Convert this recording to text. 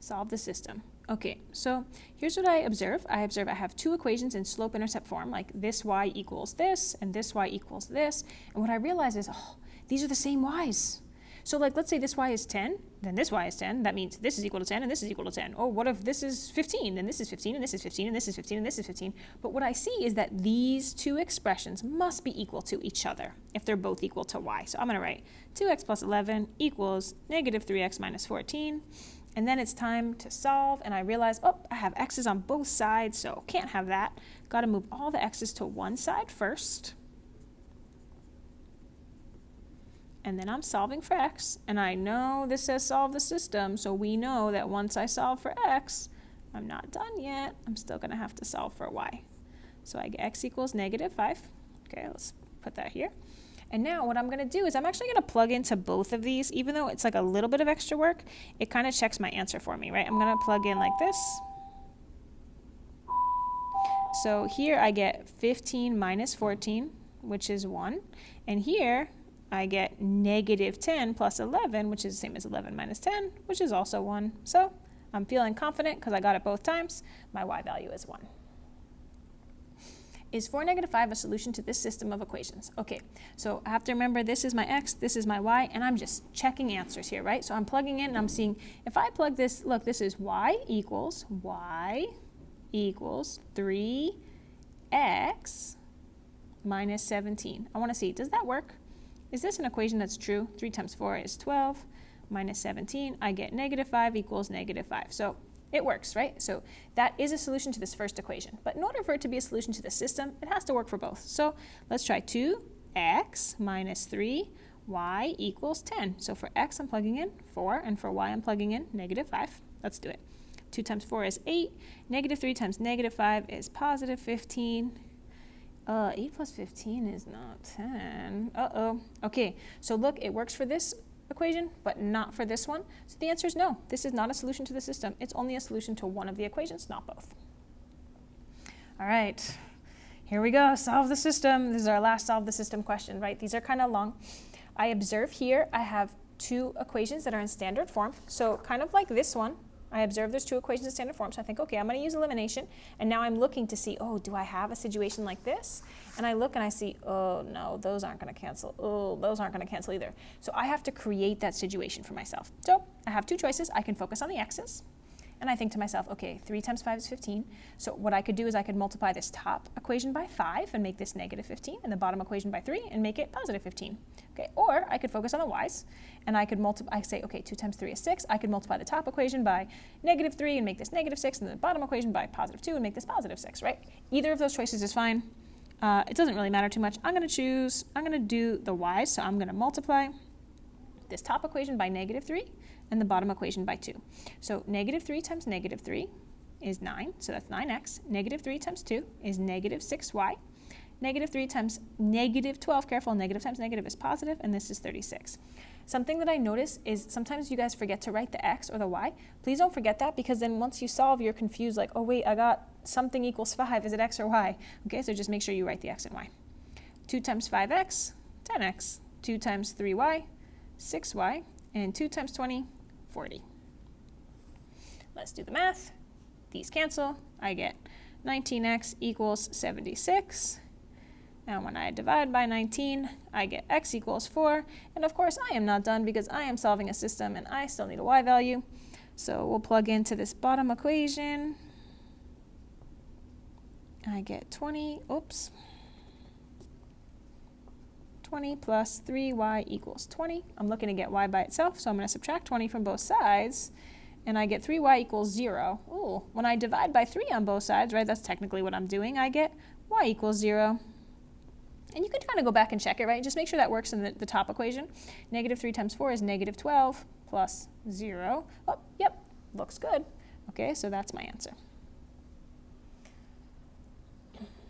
Solve the system. Okay, so here's what I observe. I have two equations in slope-intercept form, like this y equals this, and this y equals this. And what I realize is, oh, these are the same y's. So like, let's say this y is 10, then this y is 10. That means this is equal to 10, and this is equal to 10. Oh, what if this is 15? Then this is 15, and this is 15, and this is 15, and this is 15. But what I see is that these two expressions must be equal to each other if they're both equal to y. So I'm going to write 2x plus 11 equals negative 3x minus 14. And then it's time to solve, and I realize, oh, I have x's on both sides, so can't have that. Got to move all the x's to one side first. And then I'm solving for x, and I know this says solve the system, so we know that once I solve for x, I'm not done yet. I'm still going to have to solve for y. So I get x equals negative 5. Okay, let's put that here. And now what I'm going to do is I'm actually going to plug into both of these. Even though it's like a little bit of extra work, it kind of checks my answer for me, right? I'm going to plug in like this. So here I get 15 minus 14, which is 1. And here I get negative 10 plus 11, which is the same as 11 minus 10, which is also 1. So I'm feeling confident because I got it both times. My y value is 1. Is 4, negative 5 a solution to this system of equations? Okay, so I have to remember this is my x, this is my y, and I'm just checking answers here, right? So I'm plugging in and I'm seeing, if I plug this, look, this is y equals 3x minus 17. I want to see, does that work? Is this an equation that's true? 3 times 4 is 12, minus 17. I get negative 5 equals negative 5. So it works, right? So that is a solution to this first equation. But in order for it to be a solution to the system, it has to work for both. So let's try 2x minus 3y equals 10. So for x, I'm plugging in 4, and for y, I'm plugging in negative 5. Let's do it. 2 times 4 is 8. Negative 3 times negative 5 is positive 15. 8 plus 15 is not 10. Uh-oh. Okay, so look, it works for this equation, but not for this one. So the answer is no. This is not a solution to the system. It's only a solution to one of the equations, not both. All right, here we go. Solve the system. This is our last solve the system question, right? These are kind of long. I observe here I have two equations that are in standard form. So kind of like this one, I observe there's two equations in standard form. So I think, okay, I'm going to use elimination. And now I'm looking to see, oh, do I have a situation like this? And I look and I see, oh, no, those aren't going to cancel. Oh, those aren't going to cancel either. So I have to create that situation for myself. So I have two choices. I can focus on the x's. And I think to myself, okay, 3 times 5 is 15. So what I could do is I could multiply this top equation by 5 and make this negative 15, and the bottom equation by 3 and make it positive 15. Okay, or I could focus on the y's, and I could multiply, I say, okay, 2 times 3 is 6. I could multiply the top equation by negative 3 and make this negative 6, and the bottom equation by positive 2 and make this positive 6, right? Either of those choices is fine. It doesn't really matter too much. I'm going to do the y's, so I'm going to multiply this top equation by negative 3 and the bottom equation by 2. So negative 3 times negative 3 is 9, so that's 9x. Negative 3 times 2 is negative 6y. Negative 3 times negative 12, careful, negative times negative is positive, and this is 36. Something that I notice is sometimes you guys forget to write the x or the y. Please don't forget that, because then once you solve, you're confused, like, oh wait, I got something equals 5, is it x or y? Okay, so just make sure you write the x and y. 2 times 5x, 10x. 2 times 3y, 6y, and 2 times 20, 40. Let's do the math. These cancel. I get 19x equals 76. Now when I divide by 19, I get x equals 4. And of course, I am not done because I am solving a system and I still need a y value. So we'll plug into this bottom equation. I get 20 plus 3y equals 20. I'm looking to get y by itself, so I'm going to subtract 20 from both sides, and I get 3y equals 0. Ooh, when I divide by 3 on both sides, right, that's technically what I'm doing, I get y equals 0. And you can kind of go back and check it, right? Just make sure that works in the top equation. Negative 3 times 4 is negative 12 plus 0. Oh, yep, looks good. Okay, so that's my answer.